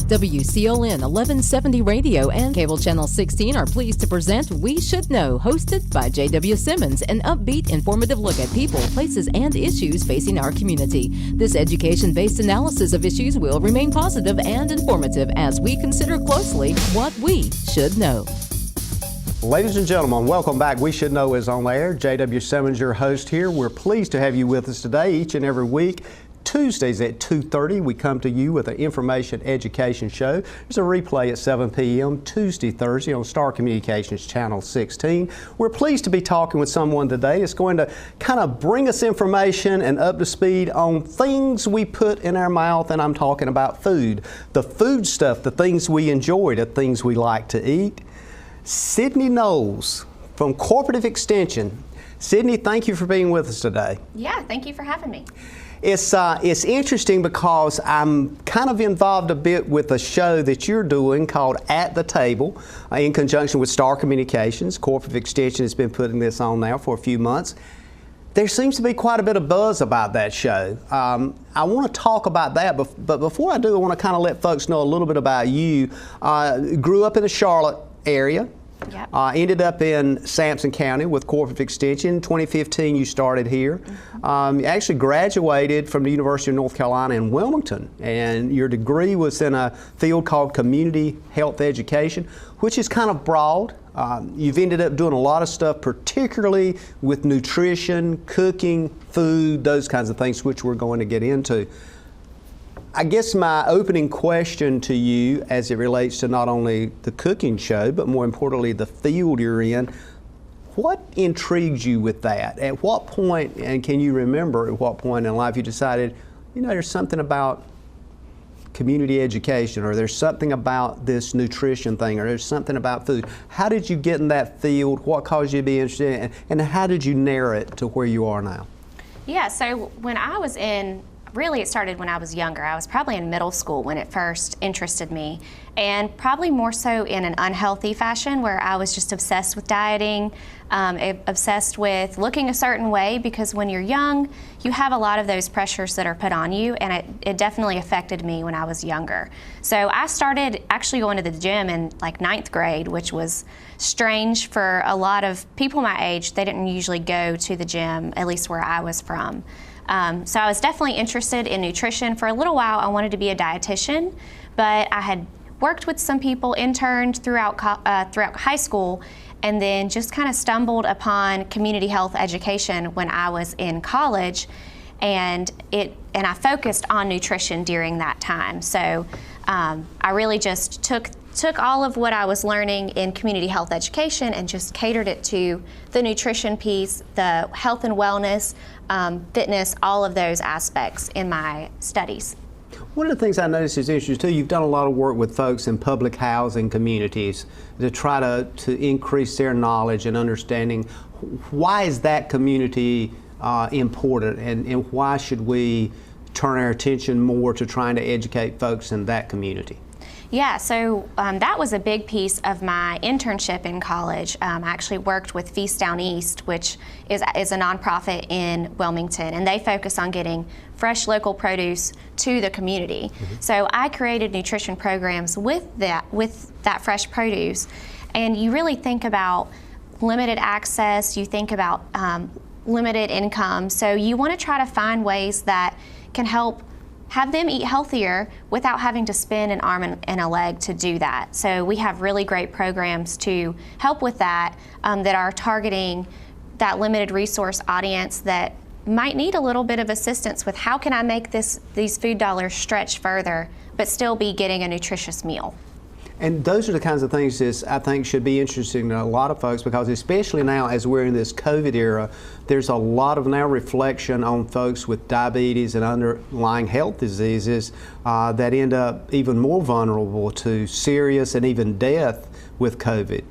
WCLN 1170 Radio and Cable Channel 16 are pleased to present We Should Know, hosted by JW Simmons, an upbeat, informative look at people, places, and issues facing our community. This education-based analysis of issues will remain positive and informative as we consider closely what we should know. Ladies and gentlemen, welcome back. We Should Know is on air. JW Simmons, your host here. We're pleased to have you with us today each and every week. Tuesdays at 2:30, we come to you with an information education show. There's a replay at 7 p.m. Tuesday, Thursday on Star Communications Channel 16. We're pleased to be talking with someone today that's going to kind of bring us information and up to speed on things we put in our mouth, and I'm talking about food. The food stuff, the things we enjoy, the things we like to eat. Sydney Knowles from Cooperative Extension. Sydney, thank you for being with us today. Yeah, thank you for having me. It's interesting because I'm kind of involved a bit with a show that you're doing called At the Table in conjunction with Star Communications. Cooperative Extension has been putting this on now for a few months. There seems to be quite a bit of buzz about that show. I want to talk about that, but before I do, I want to kind of let folks know a little bit about you. Grew up in the Charlotte area. Yep. Ended up in Sampson County with Cooperative Extension. 2015 you started here. You actually graduated from the University of North Carolina in Wilmington, and your degree was in a field called Community Health Education, which is kind of broad. You've ended up doing a lot of stuff, particularly with nutrition, cooking, food, those kinds of things, which we're going to get into. I guess my opening question to you as it relates to not only the cooking show, but more importantly the field you're in, what intrigues you with that? At what point, and can you remember at what point in life you decided, you know, there's something about community education, or there's something about this nutrition thing, or there's something about food? How did you get in that field? What caused you to be interested in it? And how did you narrow it to where you are now? Yeah, so when I was really, it started when I was younger. I was probably in middle school when it first interested me, and probably more so in an unhealthy fashion where I was just obsessed with dieting, obsessed with looking a certain way, because when you're young, you have a lot of those pressures that are put on you, and it definitely affected me when I was younger. So I started actually going to the gym in like 9th grade, which was strange for a lot of people my age. They didn't usually go to the gym, at least where I was from. So I was definitely interested in nutrition. For a little while, I wanted to be a dietitian, but I had worked with some people, interned throughout high school, and then just kind of stumbled upon community health education when I was in college, and I focused on nutrition during that time. So I really just took all of what I was learning in community health education and just catered it to the nutrition piece, the health and wellness, fitness, all of those aspects in my studies. One of the things I noticed is interesting too, you've done a lot of work with folks in public housing communities to try to increase their knowledge and understanding. Why is that community important, and why should we turn our attention more to trying to educate folks in that community? Yeah, so that was a big piece of my internship in college. I actually worked with Feast Down East, which is a nonprofit in Wilmington, and they focus on getting fresh local produce to the community. Mm-hmm. So I created nutrition programs with that fresh produce, and you really think about limited access, you think about limited income, so you want to try to find ways that can help have them eat healthier without having to spend an arm and a leg to do that. So we have really great programs to help with that, that are targeting that limited resource audience that might need a little bit of assistance with how can I make these food dollars stretch further but still be getting a nutritious meal. And those are the kinds of things that I think should be interesting to a lot of folks, because especially now as we're in this COVID era, there's a lot of now reflection on folks with diabetes and underlying health diseases that end up even more vulnerable to serious and even death with COVID.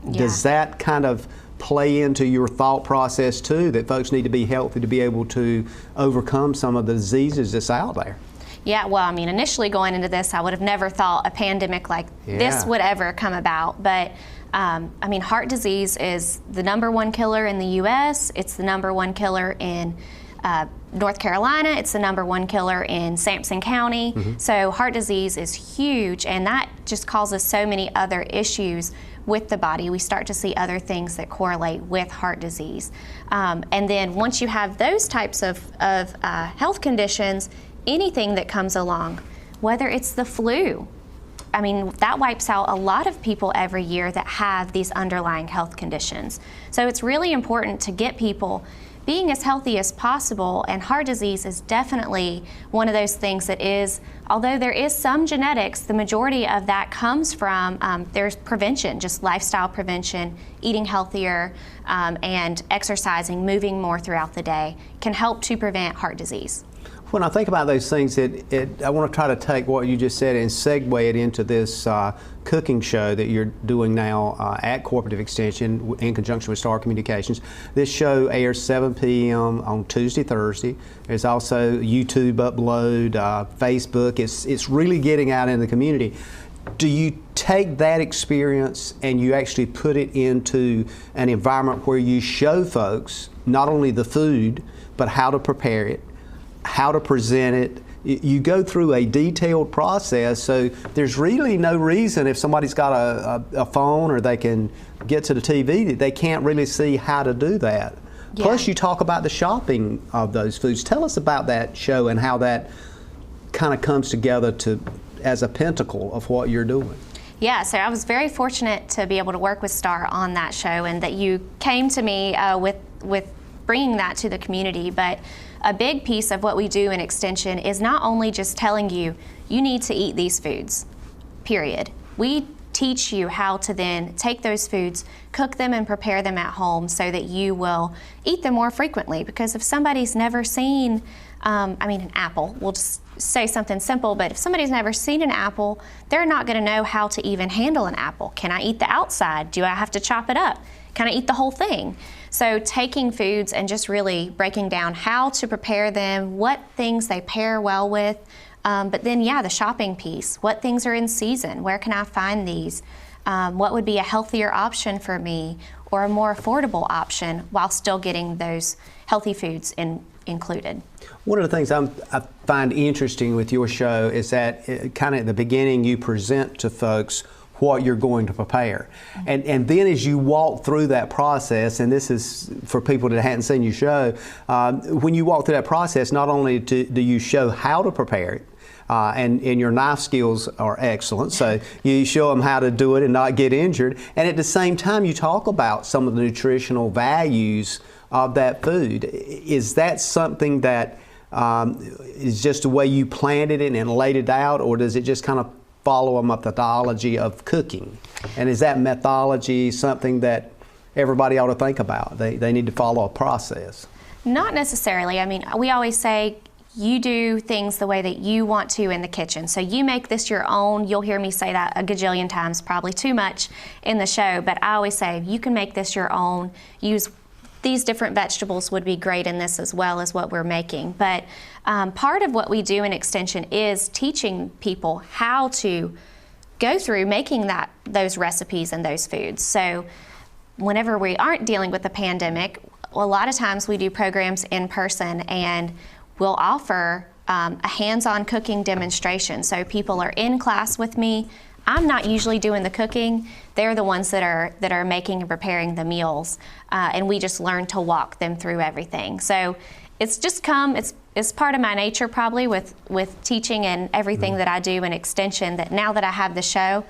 Yeah. Does that kind of play into your thought process too, that folks need to be healthy to be able to overcome some of the diseases that's out there? Yeah, well, I mean, initially going into this, I would have never thought a pandemic like this would ever come about. But, I mean, heart disease is the #1 killer in the U.S. It's the #1 killer in North Carolina, it's the #1 killer in Sampson County. So heart disease is huge, and that just causes so many other issues with the body. We start to see other things that correlate with heart disease. And then once you have those types of health conditions, anything that comes along, whether it's the flu, I mean, that wipes out a lot of people every year that have these underlying health conditions. So it's really important to get people being as healthy as possible, and heart disease is definitely one of those things that is, although there is some genetics, the majority of that comes from, there's prevention, just lifestyle prevention, eating healthier, and exercising, moving more throughout the day can help to prevent heart disease. When I think about those things, I want to try to take what you just said and segue it into this cooking show that you're doing now at Cooperative Extension in conjunction with Star Communications. This show airs 7 p.m. on Tuesday, Thursday. There's also YouTube upload, Facebook. It's really getting out in the community. Do you take that experience and you actually put it into an environment where you show folks not only the food, but how to prepare it, how to present it? You go through a detailed process, so there's really no reason if somebody's got a phone or they can get to the TV that they can't really see how to do that. Yeah. Plus you talk about the shopping of those foods. Tell us about that show and how that kind of comes together as a pinnacle of what you're doing. Yeah, so I was very fortunate to be able to work with Star on that show, and that you came to me with bringing that to the community. But a big piece of what we do in Extension is not only just telling you, you need to eat these foods, period. We teach you how to then take those foods, cook them and prepare them at home so that you will eat them more frequently. Because if somebody's never seen, an apple, we'll just say something simple, but if somebody's never seen an apple, they're not gonna know how to even handle an apple. Can I eat the outside? Do I have to chop it up? Can I eat the whole thing? So taking foods and just really breaking down how to prepare them, what things they pair well with, but then the shopping piece. What things are in season? Where can I find these? What would be a healthier option for me or a more affordable option while still getting those healthy foods included? One of the things I find interesting with your show is that kind of at the beginning you present to folks what you're going to prepare. And then as you walk through that process, and this is for people that hadn't seen your show, when you walk through that process, not only do you show how to prepare it, and your knife skills are excellent, so you show them how to do it and not get injured, and at the same time you talk about some of the nutritional values of that food. Is that something that is just the way you planted it and laid it out, or does it just kind of follow a methodology of cooking? And is that methodology something that everybody ought to think about? They need to follow a process. Not necessarily. I mean, we always say you do things the way that you want to in the kitchen. So you make this your own. You'll hear me say that a gajillion times, probably too much in the show, but I always say you can make this your own. Use these different vegetables would be great in this as well as what we're making. But part of what we do in Extension is teaching people how to go through making those recipes and those foods. So whenever we aren't dealing with the pandemic, a lot of times we do programs in person and we'll offer a hands-on cooking demonstration. So people are in class with me. I'm not usually doing the cooking. They're the ones that are making and preparing the meals, and we just learn to walk them through everything. So it's just it's part of my nature probably with teaching and everything that I do in Extension, that now that I have the show,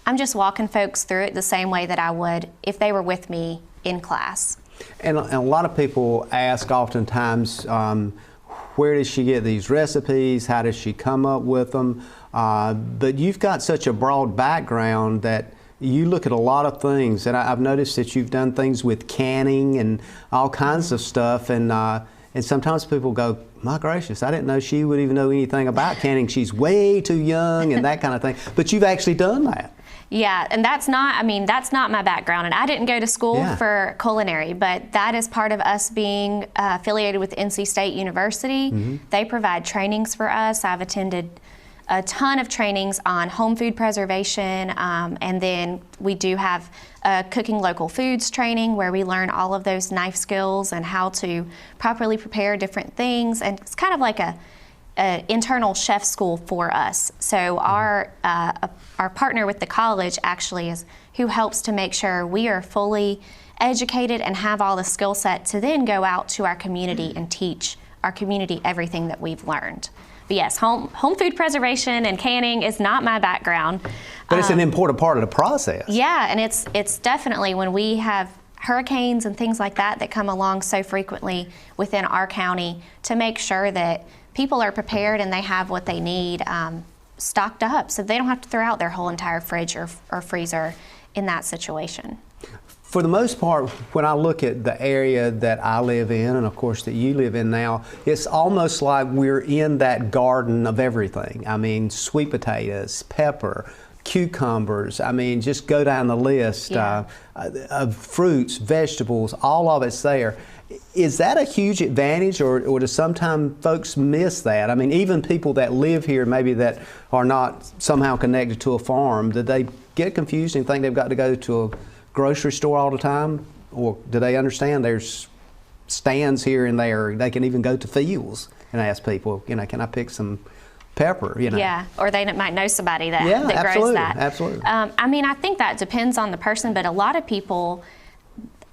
I'm just walking folks through it the same way that I would if they were with me in class. And a lot of people ask oftentimes, where does she get these recipes? How does she come up with them? But you've got such a broad background that you look at a lot of things, and I've noticed that you've done things with canning and all kinds of stuff, and sometimes people go, my gracious, I didn't know she would even know anything about canning. She's way too young and that kind of thing. But you've actually done that. Yeah, and that's not my background, and I didn't go to school for culinary, but that is part of us being affiliated with NC State University. They provide trainings for us. I've attended a ton of trainings on home food preservation, and then we do have cooking local foods training where we learn all of those knife skills and how to properly prepare different things, and it's kind of like a internal chef school for us. So our partner with the college actually is who helps to make sure we are fully educated and have all the skill set to then go out to our community and teach our community everything that we've learned. But yes, home food preservation and canning is not my background. But it's an important part of the process. Yeah, and it's definitely when we have hurricanes and things like that come along so frequently within our county, to make sure that people are prepared and they have what they need stocked up, so they don't have to throw out their whole entire fridge or freezer in that situation. For the most part, when I look at the area that I live in, and of course that you live in now, it's almost like we're in that garden of everything. I mean, sweet potatoes, pepper, cucumbers, I mean, just go down the list, of fruits, vegetables, all of it's there. Is that a huge advantage, or do sometimes folks miss that? I mean, even people that live here, maybe that are not somehow connected to a farm, do they get confused and think they've got to go to a grocery store all the time? Or do they understand there's stands here and there? They can even go to fields and ask people, you know, can I pick some pepper, you know? Yeah, or they might know somebody that, that grows that. Absolutely. I mean, I think that depends on the person, but a lot of people,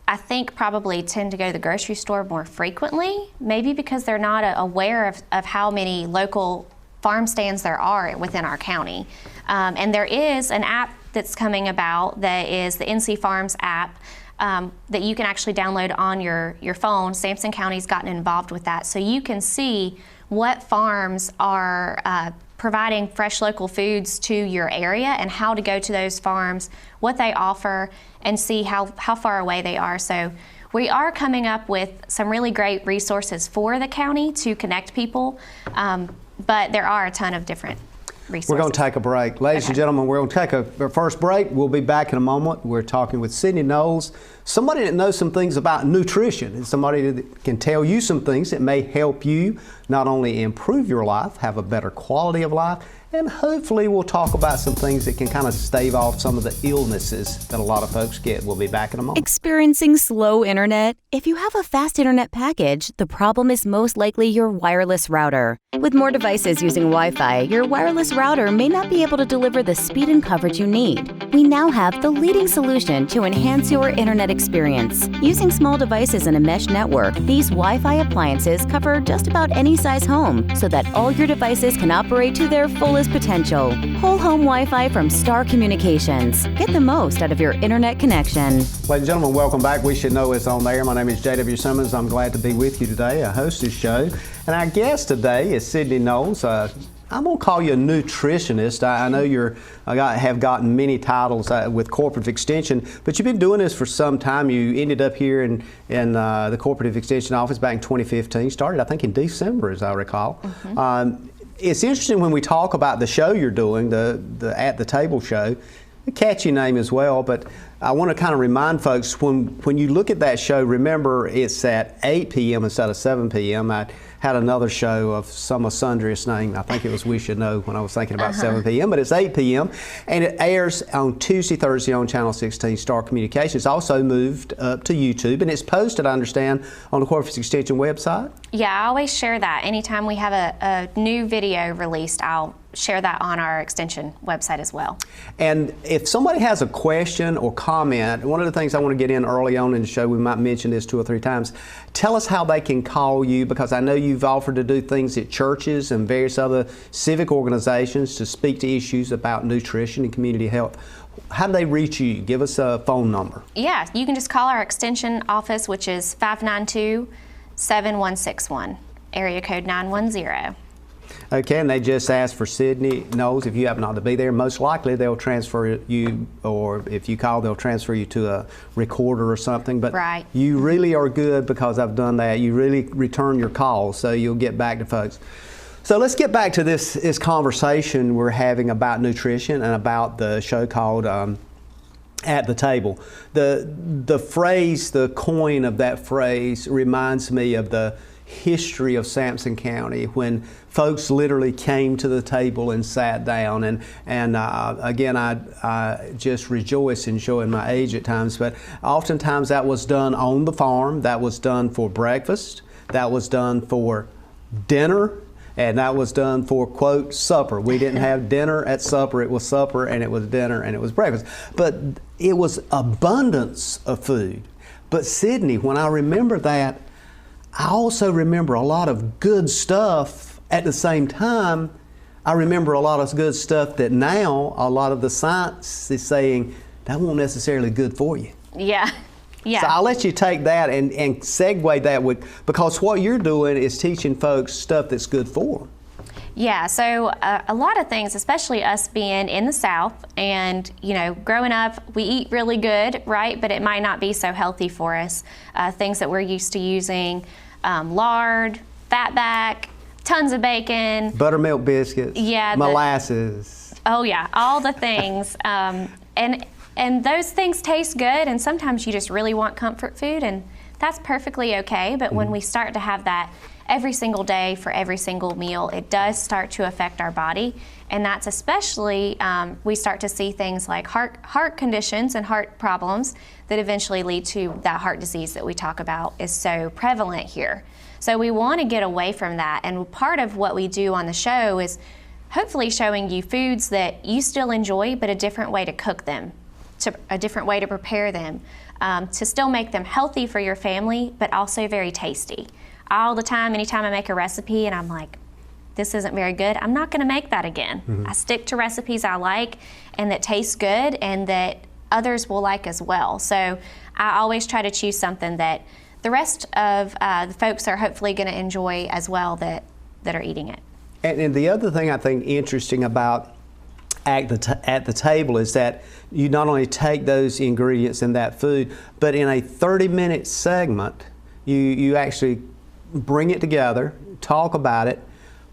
I think, probably tend to go to the grocery store more frequently, maybe because they're not aware of how many local farm stands there are within our county. And there is an app that's coming about that is the NC Farms app that you can actually download on your phone. Sampson County's gotten involved with that, so you can see what farms are providing fresh local foods to your area and how to go to those farms, what they offer, and see how far away they are. So we are coming up with some really great resources for the county to connect people, but there are a ton of different resources. We're going to take a break. Ladies and gentlemen, we're going to take our first break. We'll be back in a moment. We're talking with Sydney Knowles, somebody that knows some things about nutrition, and somebody that can tell you some things that may help you not only improve your life, have a better quality of life, and hopefully we'll talk about some things that can kind of stave off some of the illnesses that a lot of folks get. We'll be back in a moment. Experiencing slow internet? If you have a fast internet package, the problem is most likely your wireless router. With more devices using Wi-Fi, your wireless router may not be able to deliver the speed and coverage you need. We now have the leading solution to enhance your internet experience. Using small devices in a mesh network, these Wi-Fi appliances cover just about any size home so that all your devices can operate to their fullest potential. Whole home Wi-Fi from Star Communications. Get the most out of your internet connection. Ladies and gentlemen, welcome back. We Should Know It's on there. My name is JW Simmons. I'm glad to be with you today. I host this show. And our guest today is Sydney Knowles. I'm going to call you a nutritionist. I know have gotten many titles with Cooperative Extension, but you've been doing this for some time. You ended up here in the Cooperative Extension office back in 2015. Started, I think, in December, as I recall. Mm-hmm. It's interesting when we talk about the show you're doing, the At the Table show, a catchy name as well, but I want to kind of remind folks, when you look at that show, remember it's at 8 p.m. instead of 7 p.m. I had another show of some sundriest name. I think it was We Should Know when I was thinking about 7 p.m., but it's 8 p.m. and it airs on Tuesday, Thursday on Channel 16 Star Communications. It's also moved up to YouTube, and it's posted, I understand, on the Cooperative Extension website. Yeah, I always share that. Anytime we have a new video released, I'll share that on our Extension website as well. And if somebody has a question or comment, one of the things I want to get in early on in the show, we might mention this 2 or 3 times, tell us how they can call you, because I know you've offered to do things at churches and various other civic organizations to speak to issues about nutrition and community health. How do they reach you? Give us a phone number. Yeah, you can just call our Extension office, which is 592-7161, area code 910. Okay, and they just ask for Sydney Knowles. If you happen not to be there, most likely they'll transfer you, or if you call, they'll transfer you to a recorder or something. But right. You really are good, because I've done that. You really return your calls, so you'll get back to folks. So let's get back to this conversation we're having about nutrition and about the show called At the Table. The phrase, the coin of that phrase reminds me of the history of Sampson County when folks literally came to the table and sat down. And again, I just rejoice in showing my age at times, but oftentimes that was done on the farm, that was done for breakfast, that was done for dinner, and that was done for, quote, supper. We didn't have dinner at supper. It was supper, and it was dinner, and it was breakfast. But it was abundance of food. But Sydney, when I remember that, I also remember a lot of good stuff. At the same time, I remember a lot of good stuff that now a lot of the science is saying that won't necessarily good for you. Yeah. Yeah. So I'll let you take that and segue that with, because what you're doing is teaching folks stuff that's good for them. Yeah, so a lot of things, especially us being in the South and, you know, growing up, we eat really good, right? But it might not be so healthy for us. Things that we're used to using, lard, fatback, tons of bacon. Buttermilk biscuits, yeah, molasses. Oh yeah, all the things. And those things taste good, and sometimes you just really want comfort food, and that's perfectly okay. But when we start to have that every single day for every single meal, it does start to affect our body, and that's especially we start to see things like heart conditions and heart problems that eventually lead to that heart disease that we talk about is so prevalent here. So we want to get away from that, and part of what we do on the show is hopefully showing you foods that you still enjoy, but a different way to cook them, a different way to prepare them, to still make them healthy for your family, but also very tasty. All the time, anytime I make a recipe and I'm like, this isn't very good, I'm not gonna make that again. Mm-hmm. I stick to recipes I like and that taste good and that others will like as well. So I always try to choose something that the rest of the folks are hopefully gonna enjoy as well that are eating it. And the other thing I think interesting about at the table is that you not only take those ingredients in that food, but in a 30-minute segment, you actually bring it together, talk about it,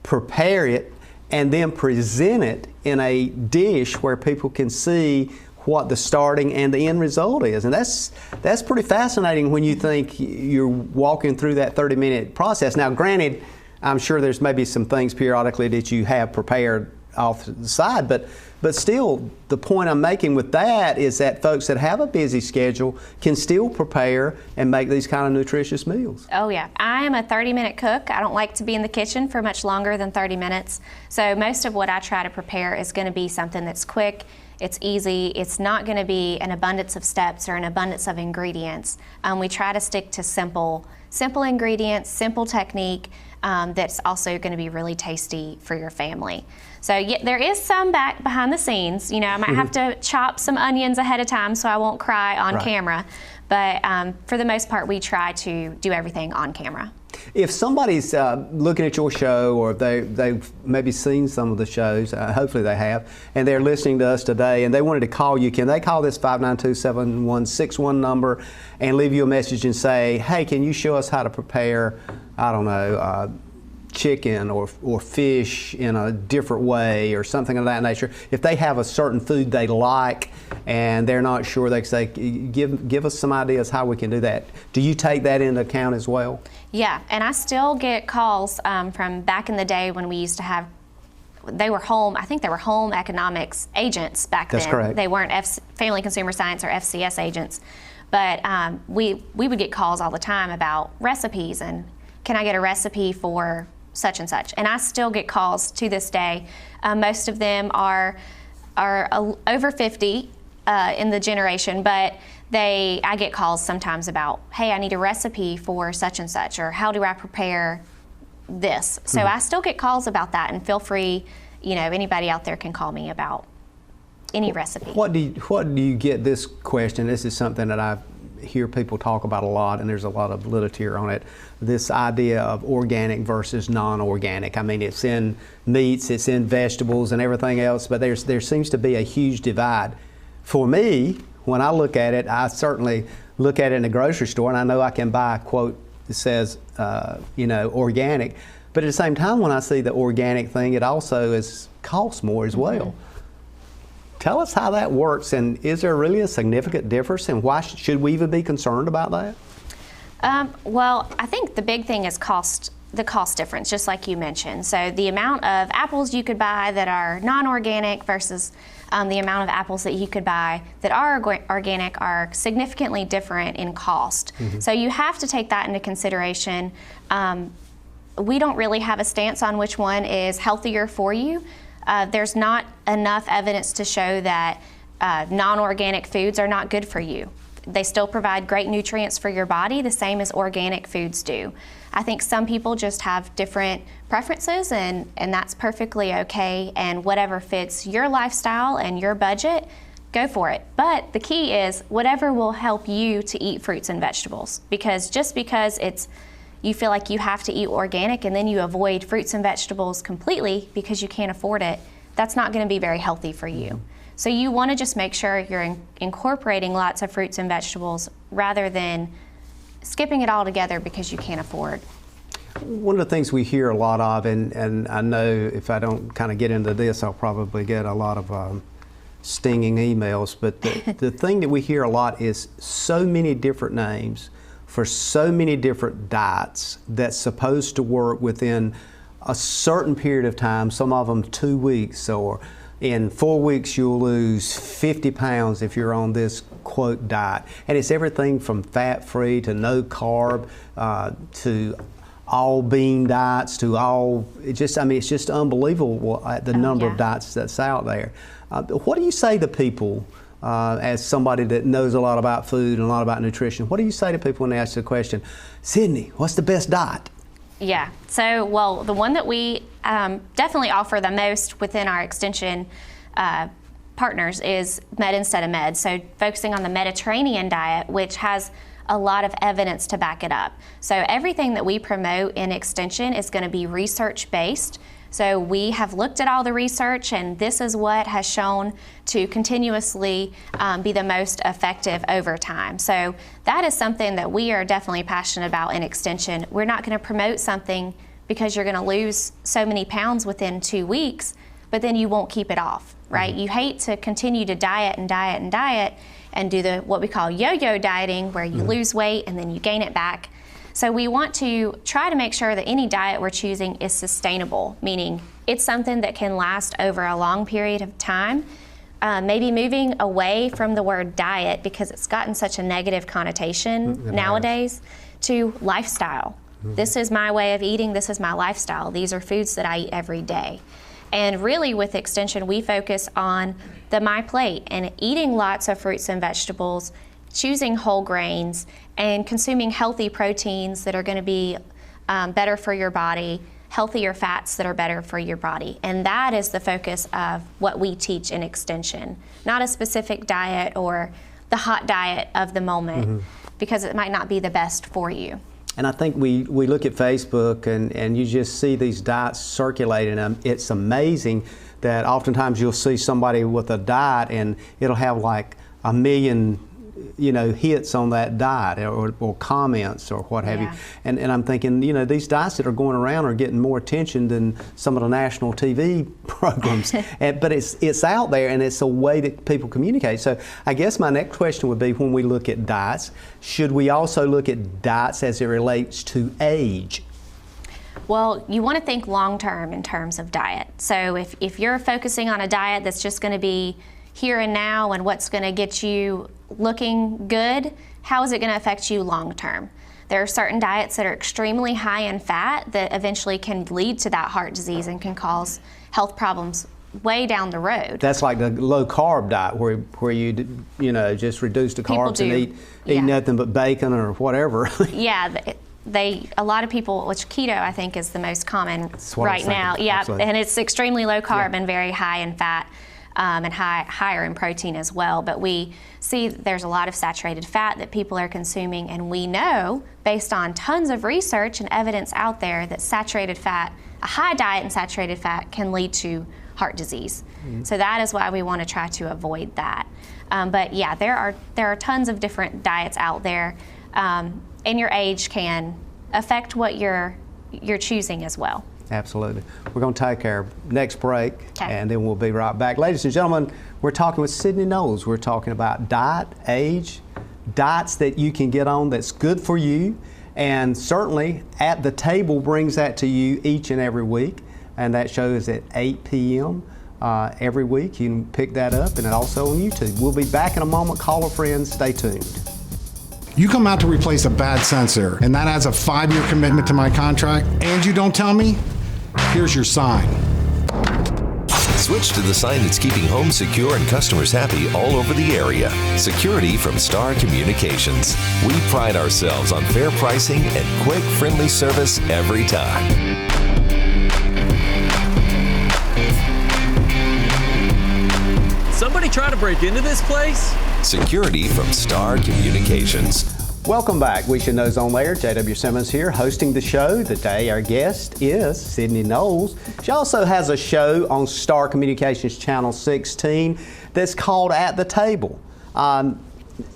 prepare it, and then present it in a dish where people can see what the starting and the end result is. And that's pretty fascinating when you think you're walking through that 30-minute process. Now, granted, I'm sure there's maybe some things periodically that you have prepared off to the side, but still, the point I'm making with that is that folks that have a busy schedule can still prepare and make these kind of nutritious meals. Oh yeah, I am a 30-minute cook. I don't like to be in the kitchen for much longer than 30 minutes. So most of what I try to prepare is going to be something that's quick, it's easy, it's not going to be an abundance of steps or an abundance of ingredients. We try to stick to simple ingredients, simple technique, that's also going to be really tasty for your family. So yeah, there is some behind the scenes. You know, I might have to chop some onions ahead of time so I won't cry on camera. But for the most part, we try to do everything on camera. If somebody's looking at your show, or they've maybe seen some of the shows, hopefully they have, and they're listening to us today and they wanted to call you, can they call this 592-7161 number and leave you a message and say, hey, can you show us how to prepare, I don't know, chicken or fish in a different way or something of that nature? If they have a certain food they like and they're not sure, they can say, give us some ideas how we can do that. Do you take that into account as well? Yeah, and I still get calls from back in the day when we used to have, I think they were home economics agents back then. That's correct. They weren't Family Consumer Science or FCS agents. But we would get calls all the time about recipes and can I get a recipe for such and such. And I still get calls to this day. Most of them are over 50 in the generation, but I get calls sometimes about, hey, I need a recipe for such and such, or how do I prepare this? So I still get calls about that, and feel free, you know, anybody out there can call me about any recipe. What do you get this question? This is something that I hear people talk about a lot, and there's a lot of literature on it. This idea of organic versus non-organic. I mean, it's in meats, it's in vegetables and everything else, but there seems to be a huge divide. For me, when I look at it, I certainly look at it in a grocery store, and I know I can buy a quote that says, organic. But at the same time, when I see the organic thing, it also costs more as well. Mm-hmm. Tell us how that works, and is there really a significant difference, and why should we even be concerned about that? Well, I think the big thing is the cost difference, just like you mentioned. So the amount of apples you could buy that are non-organic versus the amount of apples that you could buy that are organic are significantly different in cost. So you have to take that into consideration. We don't really have a stance on which one is healthier for you. There's not enough evidence to show that non-organic foods are not good for you. They still provide great nutrients for your body, the same as organic foods do. I think some people just have different preferences, and that's perfectly okay, and whatever fits your lifestyle and your budget, go for it. But the key is whatever will help you to eat fruits and vegetables, because just because you feel like you have to eat organic and then you avoid fruits and vegetables completely because you can't afford it, that's not going to be very healthy for you. So you want to just make sure you're incorporating lots of fruits and vegetables rather than skipping it all together because you can't afford. One of the things we hear a lot of, and I know if I don't kind of get into this, I'll probably get a lot of stinging emails, but the thing that we hear a lot is so many different names for so many different diets that's supposed to work within a certain period of time, some of them 2 weeks, or in 4 weeks you'll lose 50 pounds if you're on this quote diet. And it's everything from fat-free to no carb to all bean diets to all, it's just unbelievable the number of diets that's out there. What do you say to people as somebody that knows a lot about food and a lot about nutrition? What do you say to people when they ask the question, Sydney, what's the best diet? Yeah, so, well, the one that we definitely offer the most within our extension partners is Med Instead of Med. So focusing on the Mediterranean diet, which has a lot of evidence to back it up. So everything that we promote in extension is going to be research-based. So we have looked at all the research, and this is what has shown to continuously be the most effective over time. So that is something that we are definitely passionate about in extension. We're not going to promote something because you're going to lose so many pounds within 2 weeks, but then you won't keep it off, right? You hate to continue to diet and diet and diet and do what we call yo-yo dieting, where you lose weight and then you gain it back. So we want to try to make sure that any diet we're choosing is sustainable, meaning it's something that can last over a long period of time. Maybe moving away from the word diet, because it's gotten such a negative connotation nowadays, to lifestyle. This is my way of eating, this is my lifestyle. These are foods that I eat every day. And really with extension, we focus on the My Plate and eating lots of fruits and vegetables, choosing whole grains, and consuming healthy proteins that are going to be better for your body, healthier fats that are better for your body. And that is the focus of what we teach in extension, not a specific diet or the hot diet of the moment, because it might not be the best for you. And I think we look at Facebook and you just see these diets circulating. It's amazing that oftentimes you'll see somebody with a diet and it'll have like 1 million hits on that diet or comments or what have you. And I'm thinking, these diets that are going around are getting more attention than some of the national TV programs. But it's out there, and it's a way that people communicate. So I guess my next question would be, when we look at diets, should we also look at diets as it relates to age? Well, you want to think long-term in terms of diet. So if you're focusing on a diet that's just going to be here and now and what's going to get you looking good, how is it going to affect you long term? There are certain diets that are extremely high in fat that eventually can lead to that heart disease and can cause health problems way down the road. That's like the low carb diet where you just reduce the carbs and eat nothing but bacon or whatever. Yeah, a lot of people, which keto I think is the most common right now. Yeah, absolutely. And it's extremely low carb and very high in fat. And higher in protein as well. But we see there's a lot of saturated fat that people are consuming, and we know, based on tons of research and evidence out there, that saturated fat, a high diet in saturated fat, can lead to heart disease. So that is why we want to try to avoid that. But yeah, there are tons of different diets out there, and your age can affect what you're choosing as well. Absolutely. We're going to take our next break, and then we'll be right back. Ladies and gentlemen, we're talking with Sydney Knowles. We're talking about diet, age, diets that you can get on that's good for you. And certainly At the Table brings that to you each and every week. And that show is at 8 p.m. Every week. You can pick that up, and also on YouTube. We'll be back in a moment. Caller friends, stay tuned. You come out to replace a bad sensor, and that adds a 5-year commitment to my contract, and you don't tell me? Here's your sign. Switch to the sign that's keeping homes secure and customers happy all over the area. Security from Star Communications. We pride ourselves on fair pricing and quick, friendly service every time. Somebody trying to break into this place? Security from Star Communications. Welcome back. We Should Know's on air. JW Simmons here, hosting the show. Today our guest is Sydney Knowles. She also has a show on Star Communications Channel 16 that's called At the Table.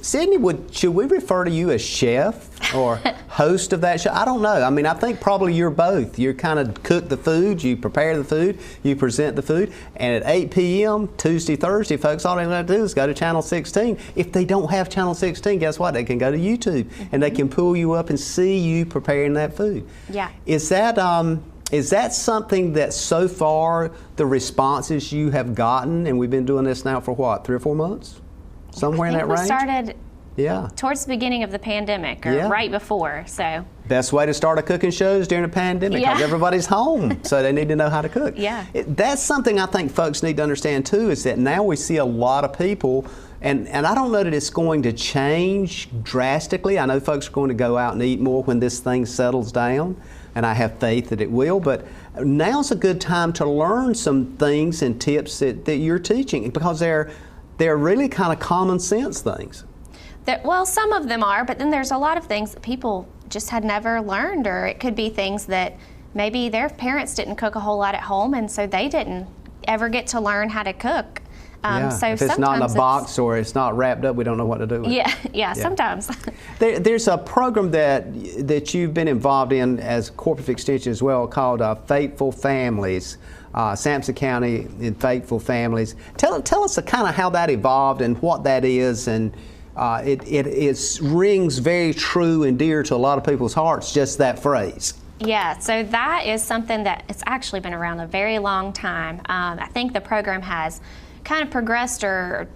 Sydney, should we refer to you as chef or host of that show? I don't know. I mean, I think probably you're both. You kind of cook the food, you prepare the food, you present the food, and at 8 p.m. Tuesday, Thursday, folks, all they have to do is go to Channel 16. If they don't have Channel 16, guess what? They can go to YouTube, and they can pull you up and see you preparing that food. Yeah. Is that something that so far the responses you have gotten, and we've been doing this now for what, 3 or 4 months? Somewhere in that range? We started towards the beginning of the pandemic, or right before, so. Best way to start a cooking show is during a pandemic, because everybody's home, so they need to know how to cook. Yeah. That's something I think folks need to understand too, is that now we see a lot of people, and I don't know that it's going to change drastically. I know folks are going to go out and eat more when this thing settles down, and I have faith that it will, but now's a good time to learn some things and tips that you're teaching, because they're really kind of common sense things. Well, some of them are, but then there's a lot of things that people just had never learned, or it could be things that maybe their parents didn't cook a whole lot at home, and so they didn't ever get to learn how to cook. So if it's not in a box or it's not wrapped up, we don't know what to do with it. Yeah, sometimes. There's a program that you've been involved in as Corporate Extension as well, called Faithful Families. Sampson County and Faithful Families. Tell us kind of how that evolved and what that is, and it rings very true and dear to a lot of people's hearts, just that phrase. Yeah, so that is something that it's actually been around a very long time. I think the program has kind of progressed or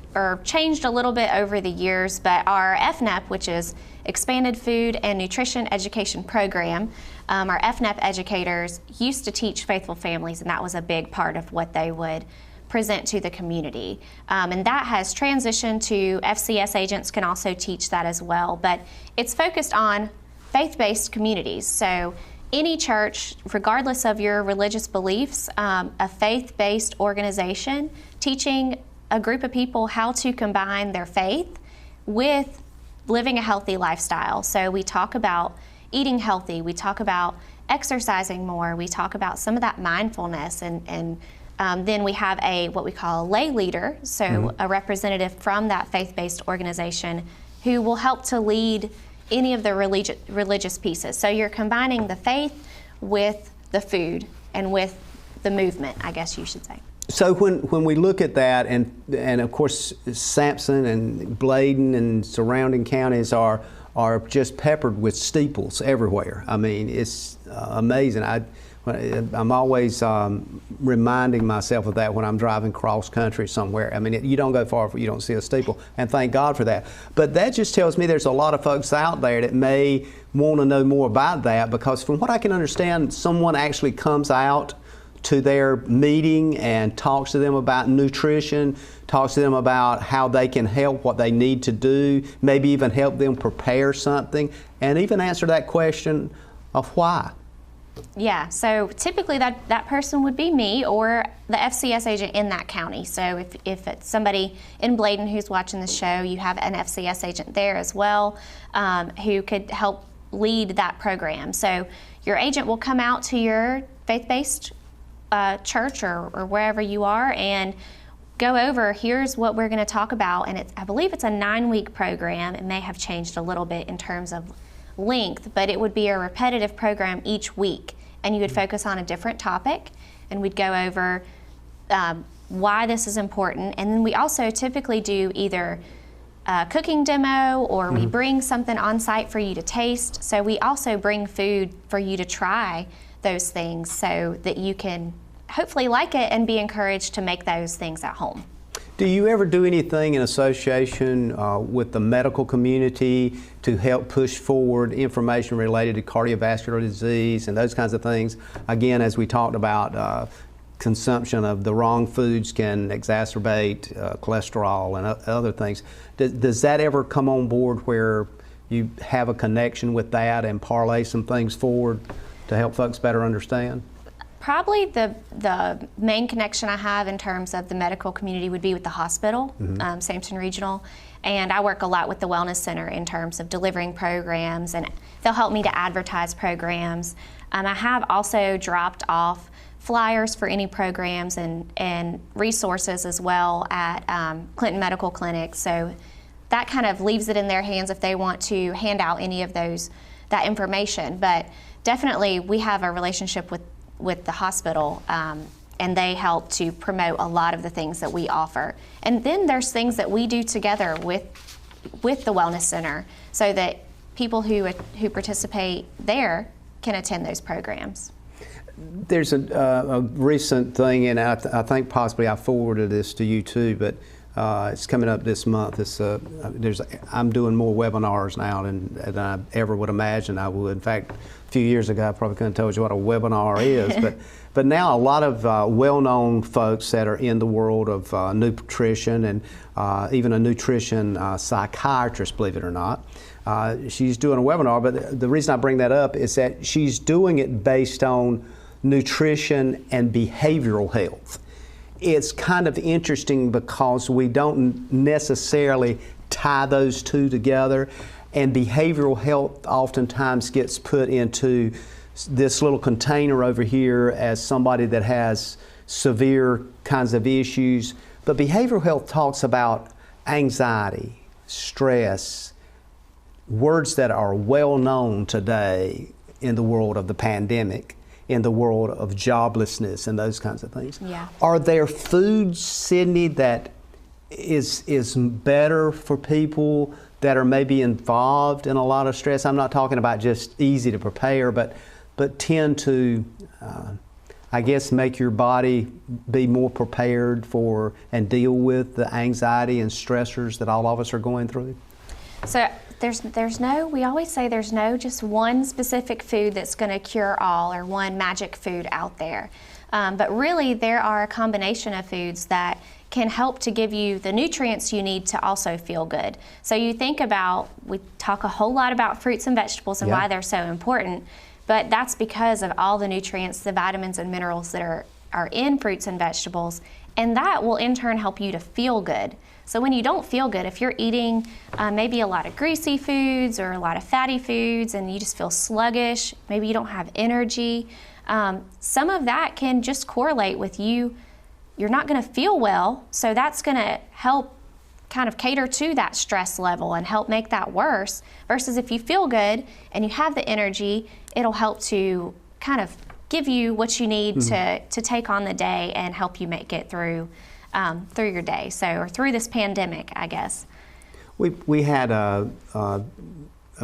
changed a little bit over the years, but our FNEP, which is Expanded Food and Nutrition Education Program, our FNEP educators used to teach Faithful Families, and that was a big part of what they would present to the community. And that has transitioned to FCS agents can also teach that as well, but it's focused on faith-based communities. So any church, regardless of your religious beliefs, a faith-based organization teaching a group of people how to combine their faith with living a healthy lifestyle. So we talk about eating healthy, we talk about exercising more, we talk about some of that mindfulness, and then we have what we call a lay leader, so a representative from that faith-based organization who will help to lead any of the religious pieces. So you're combining the faith with the food and with the movement, I guess you should say. So when we look at that, and of course Sampson and Bladen and surrounding counties are just peppered with steeples everywhere. I mean, it's amazing. I'm always reminding myself of that when I'm driving cross country somewhere. I mean, you don't go far if you don't see a steeple, and thank God for that. But that just tells me there's a lot of folks out there that may want to know more about that, because from what I can understand, someone actually comes out to their meeting and talks to them about nutrition, talks to them about how they can help, what they need to do, maybe even help them prepare something, and even answer that question of why. Yeah, so typically that person would be me or the FCS agent in that county. So if it's somebody in Bladen who's watching the show, you have an FCS agent there as well who could help lead that program. So your agent will come out to your faith-based church or wherever you are and go over, here's what we're going to talk about. And I believe it's a 9-week program. It may have changed a little bit in terms of length, but it would be a repetitive program each week, and you would focus on a different topic, and we'd go over why this is important. And then we also typically do either a cooking demo, or we bring something on site for you to taste. So we also bring food for you to try those things so that you can hopefully like it and be encouraged to make those things at home. Do you ever do anything in association with the medical community to help push forward information related to cardiovascular disease and those kinds of things? Again, as we talked about, consumption of the wrong foods can exacerbate cholesterol and other things. Does that ever come on board where you have a connection with that and parlay some things forward to help folks better understand? Probably the main connection I have in terms of the medical community would be with the hospital, Sampson Regional, and I work a lot with the Wellness Center in terms of delivering programs, and they'll help me to advertise programs. I have also dropped off flyers for any programs and resources as well at Clinton Medical Clinic, so that kind of leaves it in their hands if they want to hand out any of that information. But definitely we have a relationship with the hospital, and they help to promote a lot of the things that we offer. And then there's things that we do together with the Wellness Center so that people who participate there can attend those programs. There's a recent thing, and I think possibly I forwarded this to you too, but it's coming up this month. I'm doing more webinars now than I ever would imagine I would. In fact, a few years ago I probably couldn't have told you what a webinar is, but now a lot of well-known folks that are in the world of nutrition and even a nutrition psychiatrist, believe it or not, she's doing a webinar. But the reason I bring that up is that she's doing it based on nutrition and behavioral health. It's kind of interesting because we don't necessarily tie those two together, and behavioral health oftentimes gets put into this little container over here as somebody that has severe kinds of issues. But behavioral health talks about anxiety, stress, words that are well known today in the world of the pandemic, in the world of joblessness and those kinds of things. Yeah. Are there foods, Sydney, that is better for people that are maybe involved in a lot of stress? I'm not talking about just easy to prepare, but tend to, I guess, make your body be more prepared for and deal with the anxiety and stressors that all of us are going through? So we always say there's no just one specific food that's going to cure all, or one magic food out there. But really there are a combination of foods that can help to give you the nutrients you need to also feel good. So you think about, we talk a whole lot about fruits and vegetables and why they're so important, but that's because of all the nutrients, the vitamins and minerals that are in fruits and vegetables, and that will in turn help you to feel good. So when you don't feel good, if you're eating maybe a lot of greasy foods or a lot of fatty foods and you just feel sluggish, maybe you don't have energy, some of that can just correlate with you're not going to feel well, so that's going to help kind of cater to that stress level and help make that worse, versus if you feel good and you have the energy, it'll help to kind of give you what you need to take on the day and help you make it through your day, or through this pandemic, I guess. We had a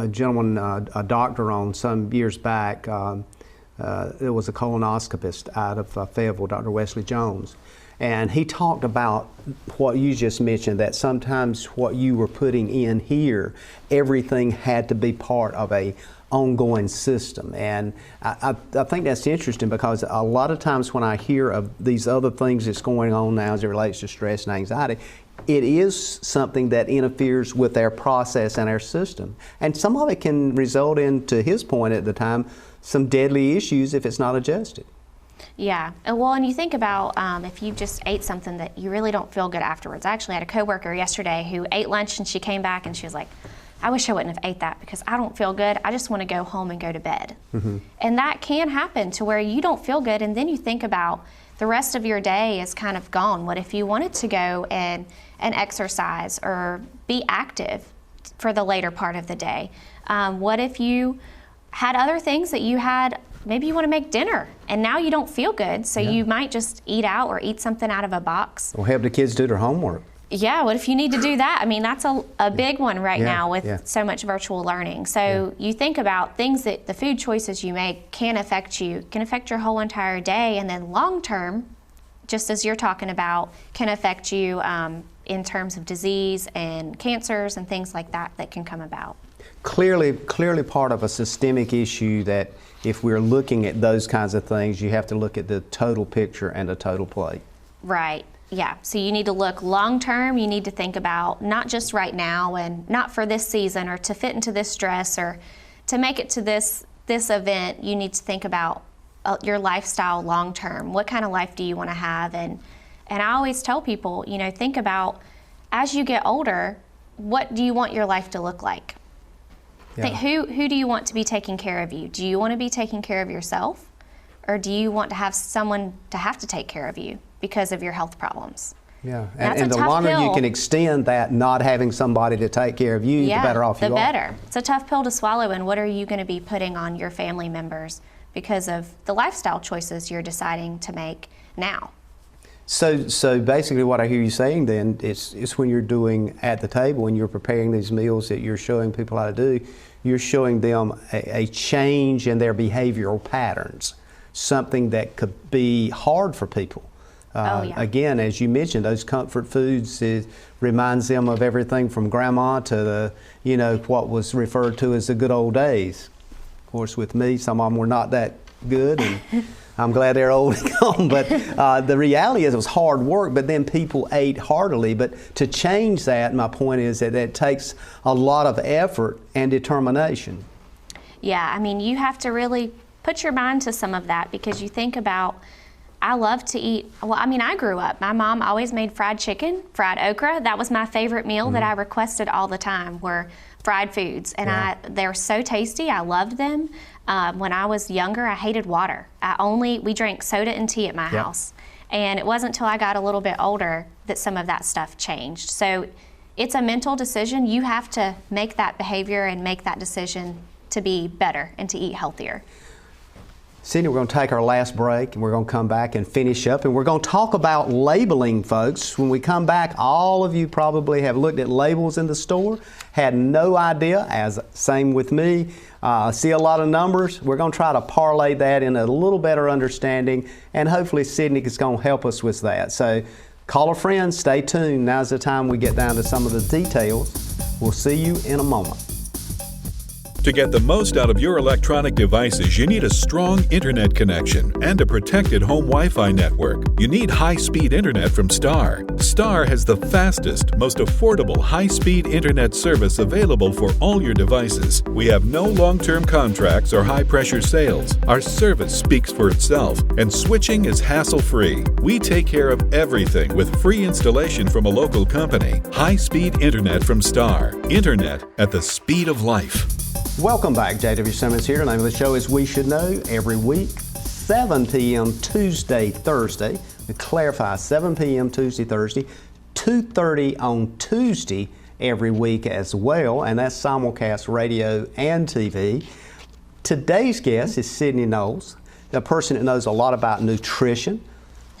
gentleman, a doctor on some years back. It was a colonoscopist out of Fayetteville, Dr. Wesley Jones. And he talked about what you just mentioned, that sometimes what you were putting in here, everything had to be part of a ongoing system. And I think that's interesting, because a lot of times when I hear of these other things that's going on now as it relates to stress and anxiety, it is something that interferes with our process and our system. And some of it can result in, to his point at the time, some deadly issues if it's not adjusted. Yeah, well, and you think about if you just ate something that you really don't feel good afterwards. I actually had a coworker yesterday who ate lunch and she came back and she was like, I wish I wouldn't have ate that because I don't feel good. I just want to go home and go to bed. And that can happen to where you don't feel good, and then you think about the rest of your day is kind of gone. What if you wanted to go and exercise or be active for the later part of the day? What if you had other things that you had? Maybe you want to make dinner and now you don't feel good, so you might just eat out or eat something out of a box. Or help the kids do their homework. Yeah, what if you need to do that? I mean, that's a big one right now with so much virtual learning. So you think about things that the food choices you make can affect your whole entire day, and then long term, just as you're talking about, can affect you in terms of disease and cancers and things like that that can come about. Clearly part of a systemic issue that if we're looking at those kinds of things, you have to look at the total picture and the total plate. Right. Yeah, so you need to look long term. You need to think about not just right now and not for this season or to fit into this dress or to make it to this event. You need to think about your lifestyle long term. What kind of life do you want to have? And I always tell people, think about as you get older, what do you want your life to look like? Yeah. Who do you want to be taking care of you? Do you want to be taking care of yourself, or do you want to have someone to have to take care of you because of your health problems? Yeah, and the longer you can extend that not having somebody to take care of you, the better off you are. The better. It's a tough pill to swallow, and what are you going to be putting on your family members because of the lifestyle choices you're deciding to make now? So basically what I hear you saying then is when you're doing at the table, when you're preparing these meals that you're showing people how to do, you're showing them a change in their behavioral patterns, something that could be hard for people. Again, as you mentioned, those comfort foods, it reminds them of everything from grandma to what was referred to as the good old days. Of course, with me, some of them were not that good, and I'm glad they're old and gone. But the reality is it was hard work, but then people ate heartily. But to change that, my point is that it takes a lot of effort and determination. Yeah, I mean, you have to really put your mind to some of that, because you think about, I love to eat, I grew up, my mom always made fried chicken, fried okra. That was my favorite meal that I requested all the time, were fried foods. And they're so tasty, I loved them. When I was younger, I hated water. We drank soda and tea at my house. And it wasn't until I got a little bit older that some of that stuff changed. So it's a mental decision. You have to make that behavior and make that decision to be better and to eat healthier. Sydney, we're going to take our last break, and we're going to come back and finish up, and we're going to talk about labeling, folks. When we come back, all of you probably have looked at labels in the store, had no idea, as same with me, see a lot of numbers. We're going to try to parlay that in a little better understanding, and hopefully Sydney is going to help us with that. So call a friend, stay tuned. Now's the time we get down to some of the details. We'll see you in a moment. To get the most out of your electronic devices, you need a strong internet connection and a protected home Wi-Fi network. You need high-speed internet from Star. Star has the fastest, most affordable high-speed internet service available for all your devices. We have no long-term contracts or high-pressure sales. Our service speaks for itself, and switching is hassle-free. We take care of everything with free installation from a local company. High-speed internet from Star. Internet at the speed of life. Welcome back. JW Simmons here. The name of the show is We Should Know. Every week, 7 p.m. Tuesday, Thursday. To clarify, 7 p.m. Tuesday, Thursday. 2:30 on Tuesday every week as well. And that's simulcast radio and TV. Today's guest is Sydney Knowles, a person that knows a lot about nutrition,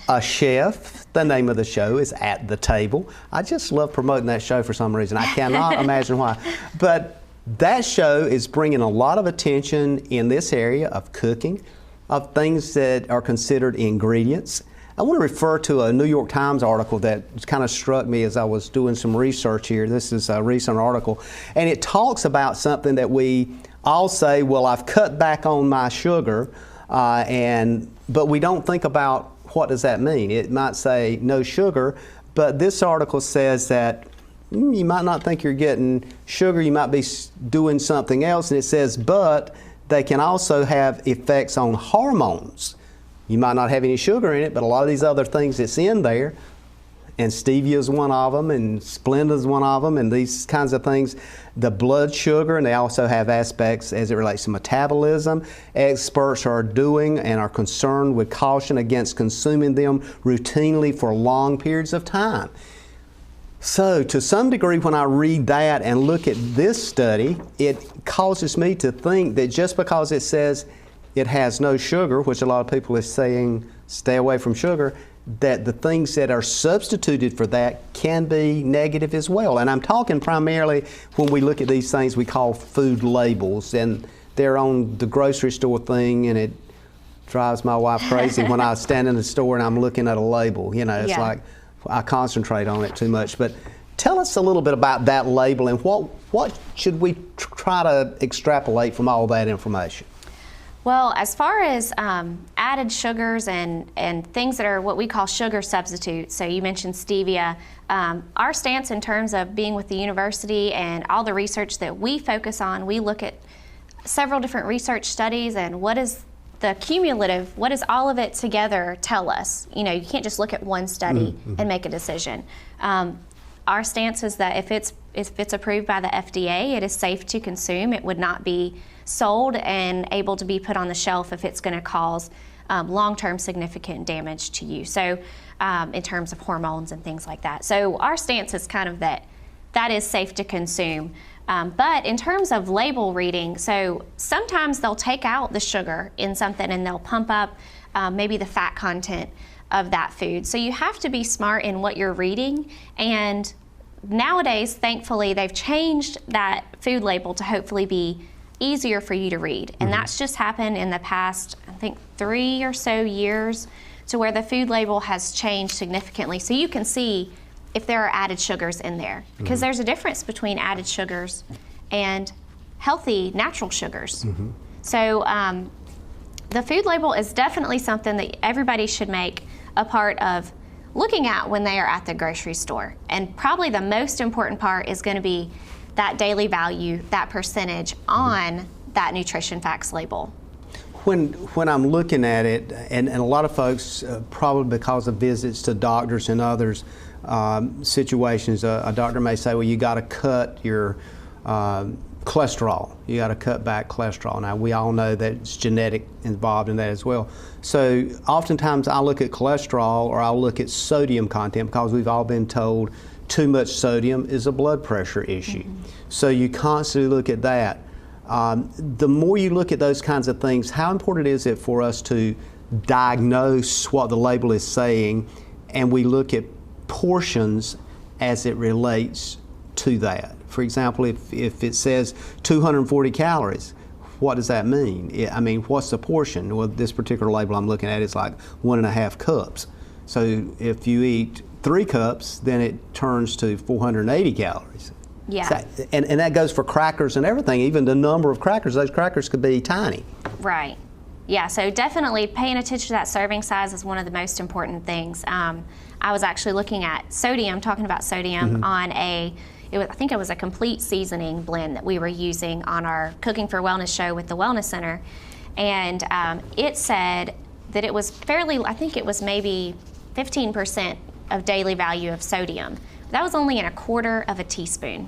a chef. The name of the show is At the Table. I just love promoting that show for some reason. I cannot imagine why. But that show is bringing a lot of attention in this area of cooking, of things that are considered ingredients. I want to refer to a New York Times article that kind of struck me as I was doing some research here. This is a recent article, and it talks about something that we all say, well, I've cut back on my sugar, but we don't think about what does that mean. It might say no sugar, but this article says that you might not think you're getting sugar, you might be doing something else, and it says, but they can also have effects on hormones. You might not have any sugar in it, but a lot of these other things that's in there, and stevia is one of them, and Splenda is one of them, and these kinds of things, the blood sugar, and they also have aspects as it relates to metabolism. Experts are doing and are concerned with caution against consuming them routinely for long periods of time. So to some degree, when I read that and look at this study, it causes me to think that just because it says it has no sugar, which a lot of people are saying stay away from sugar, that the things that are substituted for that can be negative as well. And I'm talking primarily when we look at these things we call food labels, and they're on the grocery store thing, and it drives my wife crazy when I stand in the store and I'm looking at a label. You know, it's like I concentrate on it too much. But tell us a little bit about that label and what should we try to extrapolate from all that information? Well, as far as added sugars and things that are what we call sugar substitutes, so you mentioned stevia, our stance in terms of being with the university and all the research that we focus on, we look at several different research studies and what is the cumulative, what does all of it together tell us? You know, you can't just look at one study and make a decision. Our stance is that if it's approved by the FDA, it is safe to consume. It would not be sold and able to be put on the shelf if it's going to cause long-term significant damage to you. So in terms of hormones and things like that. So our stance is kind of that is safe to consume. But in terms of label reading, so sometimes they'll take out the sugar in something and they'll pump up maybe the fat content of that food. So you have to be smart in what you're reading. And nowadays, thankfully, they've changed that food label to hopefully be easier for you to read. And that's just happened in the past, I think, 3 or so years, to where the food label has changed significantly. So you can see if there are added sugars in there, because there's a difference between added sugars and healthy natural sugars. So the food label is definitely something that everybody should make a part of looking at when they are at the grocery store. And probably the most important part is going to be that daily value, that percentage on that nutrition facts label. When I'm looking at it, and a lot of folks, probably because of visits to doctors and others situations, a doctor may say, well, you got to cut your cholesterol. You got to cut back cholesterol. Now, we all know that it's genetic involved in that as well. So oftentimes I look at cholesterol or I'll look at sodium content, because we've all been told too much sodium is a blood pressure issue. So you constantly look at that. The more you look at those kinds of things, how important is it for us to diagnose what the label is saying, and we look at portions as it relates to that? For example, if it says 240 calories, what does that mean? I mean, what's the portion? Well, this particular label I'm looking at is like 1.5 cups. So if you eat 3 cups, then it turns to 480 calories. Yeah. So, and that goes for crackers and everything, even the number of crackers. Those crackers could be tiny. Right. Yeah, so definitely paying attention to that serving size is one of the most important things. I was actually looking at sodium, talking about sodium on I think it was a complete seasoning blend that we were using on our Cooking for Wellness show with the Wellness Center. And it said that it was I think it was maybe 15% of daily value of sodium. That was only in 1/4 teaspoon.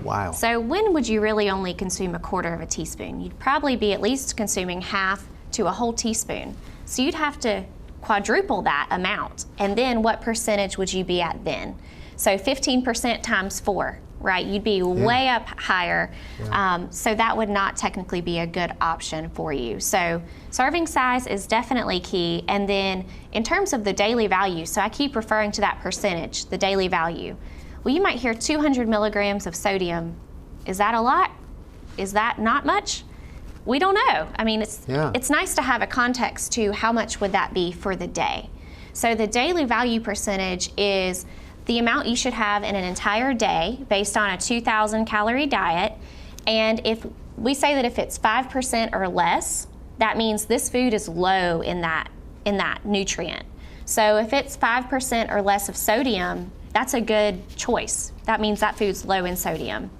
Wow. So when would you really only consume 1/4 teaspoon? You'd probably be at least consuming half to a whole teaspoon. So you'd have to quadruple that amount. And then what percentage would you be at then? So 15% times 4, right? You'd be way up higher. So that would not technically be a good option for you. So serving size is definitely key. And then in terms of the daily value, so I keep referring to that percentage, the daily value. Well, you might hear 200 milligrams of sodium. Is that a lot? Is that not much? We don't know. I mean, it's nice to have a context to how much would that be for the day. So the daily value percentage is the amount you should have in an entire day based on a 2,000 calorie diet. And if we say that if it's 5% or less, that means this food is low in that nutrient. So if it's 5% or less of sodium, that's a good choice. That means that food's low in sodium.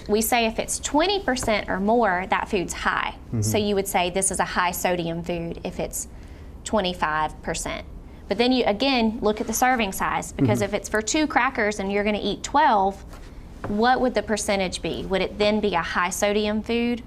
We say if it's 20% or more, that food's high. So you would say this is a high sodium food if it's 25%. But then you, again, look at the serving size, because if it's for 2 crackers and you're going to eat 12, what would the percentage be? Would it then be a high sodium food?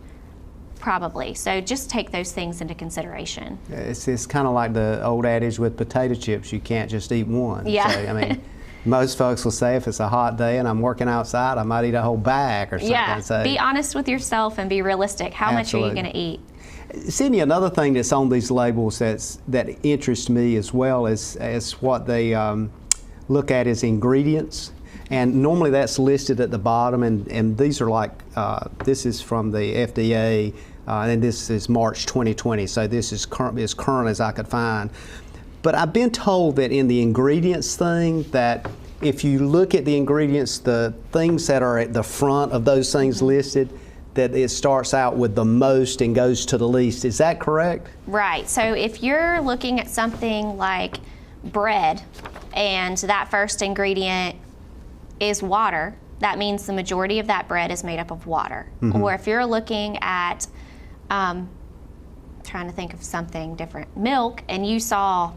Probably. So just take those things into consideration. It's kind of like the old adage with potato chips, you can't just eat one. Yeah. So, I mean, most folks will say if it's a hot day and I'm working outside, I might eat a whole bag or something. Yeah, So, be honest with yourself and be realistic. How much are you going to eat? Sydney, another thing that's on these labels that interests me as well is what they look at as ingredients. And normally that's listed at the bottom, and these are like, this is from the FDA, and this is March 2020, so this is as current as I could find. But I've been told that in the ingredients thing, that if you look at the ingredients, the things that are at the front of those things listed, that it starts out with the most and goes to the least. Is that correct? Right. So if you're looking at something like bread, and that first ingredient is water, that means the majority of that bread is made up of water. Mm-hmm. Or if you're looking at, trying to think of something different, milk, and you saw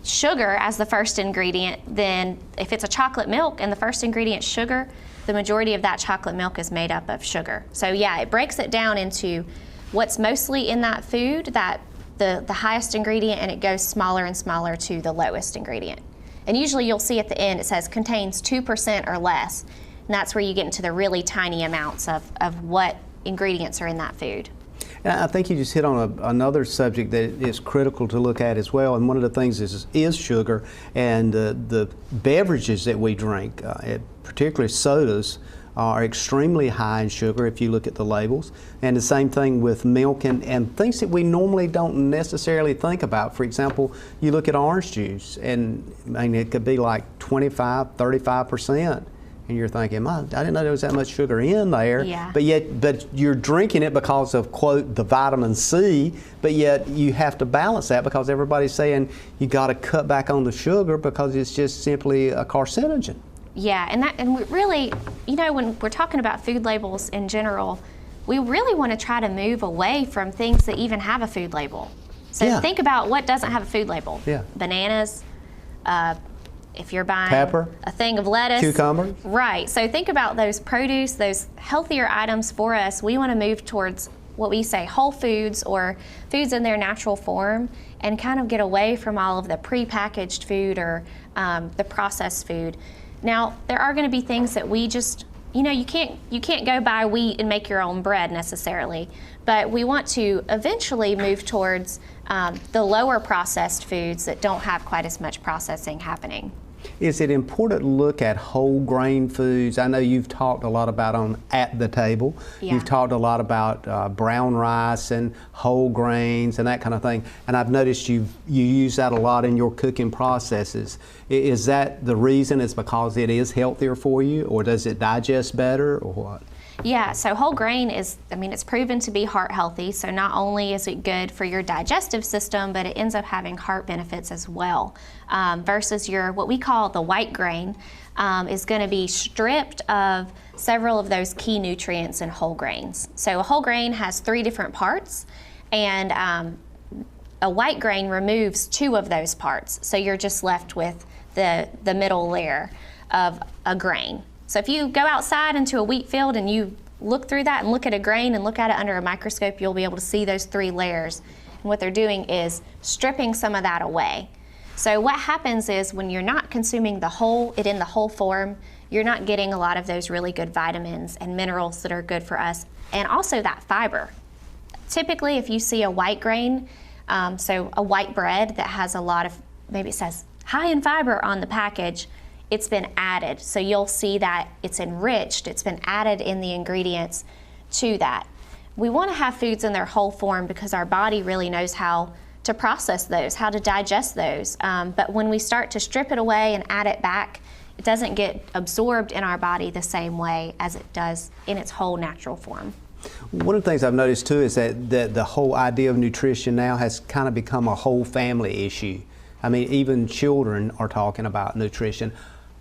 sugar as the first ingredient, then if it's a chocolate milk and the first ingredient is sugar, the majority of that chocolate milk is made up of sugar. So yeah, it breaks it down into what's mostly in that food, that the highest ingredient, and it goes smaller and smaller to the lowest ingredient. And usually you'll see at the end it says contains 2% or less, and that's where you get into the really tiny amounts of what ingredients are in that food. And I think you just hit on another subject that is critical to look at as well, and one of the things is sugar, and the beverages that we drink, particularly sodas, are extremely high in sugar if you look at the labels. And the same thing with milk and things that we normally don't necessarily think about. For example, you look at orange juice, and I mean, it could be like 25, 35%. And you're thinking, I didn't know there was that much sugar in there. Yeah. But you're drinking it because of, quote, the vitamin C, but yet you have to balance that because everybody's saying you got to cut back on the sugar because it's just simply a carcinogen. Yeah, and we really, when we're talking about food labels in general, we really want to try to move away from things that even have a food label. So think about what doesn't have a food label. Yeah. Bananas, if you're buying pepper, a thing of lettuce. Cucumbers. Right, so think about those produce, those healthier items for us. We want to move towards what we say whole foods, or foods in their natural form, and kind of get away from all of the prepackaged food or the processed food. Now, there are going to be things that we just, you can't go buy wheat and make your own bread necessarily, but we want to eventually move towards the lower processed foods that don't have quite as much processing happening. Is it important to look at whole grain foods? I know you've talked a lot about on At the Table. Yeah. You've talked a lot about brown rice and whole grains and that kind of thing. And I've noticed you use that a lot in your cooking processes. Is that the reason? Is because it is healthier for you, or does it digest better, or what? Yeah, so whole grain is, it's proven to be heart healthy. So not only is it good for your digestive system, but it ends up having heart benefits as well. Versus what we call the white grain is going to be stripped of several of those key nutrients in whole grains. So a whole grain has 3 different parts, and a white grain removes 2 of those parts. So you're just left with the middle layer of a grain. So if you go outside into a wheat field and you look through that and look at a grain and look at it under a microscope, you'll be able to see those 3 layers. And what they're doing is stripping some of that away. So what happens is when you're not consuming it in the whole form, you're not getting a lot of those really good vitamins and minerals that are good for us, and also that fiber. Typically, if you see a white grain, so a white bread that has a lot of, maybe it says high in fiber on the package, it's been added. So you'll see that it's enriched, it's been added in the ingredients to that. We want to have foods in their whole form because our body really knows how to process those, how to digest those. But when we start to strip it away and add it back, it doesn't get absorbed in our body the same way as it does in its whole natural form. One of the things I've noticed too is that the whole idea of nutrition now has kind of become a whole family issue. I mean, even children are talking about nutrition.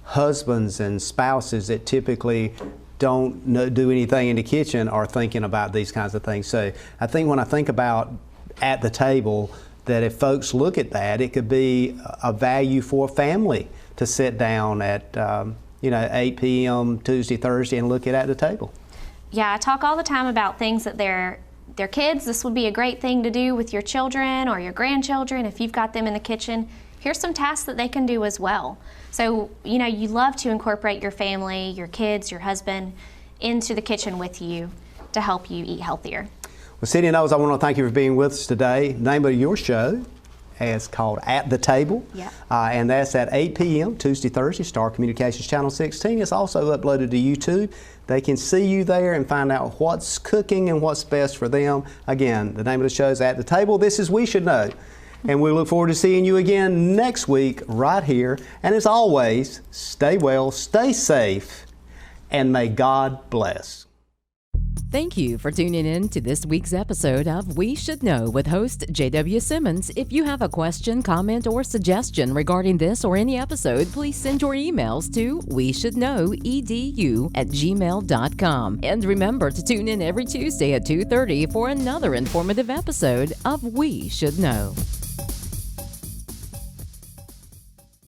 Husbands and spouses that typically don't do anything in the kitchen are thinking about these kinds of things. So I think when I think about At the Table, that if folks look at that, it could be a value for a family to sit down at 8 p.m. Tuesday, Thursday and look at the Table. Yeah, I talk all the time about things that their kids, this would be a great thing to do with your children or your grandchildren if you've got them in the kitchen. Here's some tasks that they can do as well. So, you love to incorporate your family, your kids, your husband into the kitchen with you to help you eat healthier. Well, City Knowles, I want to thank you for being with us today. Name of your show is called At the Table. Yeah. And that's at 8 p.m. Tuesday, Thursday, Star Communications Channel 16. It's also uploaded to YouTube. They can see you there and find out what's cooking and what's best for them. Again, the name of the show is At the Table. This is We Should Know. And we look forward to seeing you again next week right here. And as always, stay well, stay safe, and may God bless. Thank you for tuning in to this week's episode of We Should Know with host JW Simmons. If you have a question, comment, or suggestion regarding this or any episode, please send your emails to weshouldknowedu@gmail.com. And remember to tune in every Tuesday at 2:30 for another informative episode of We Should Know.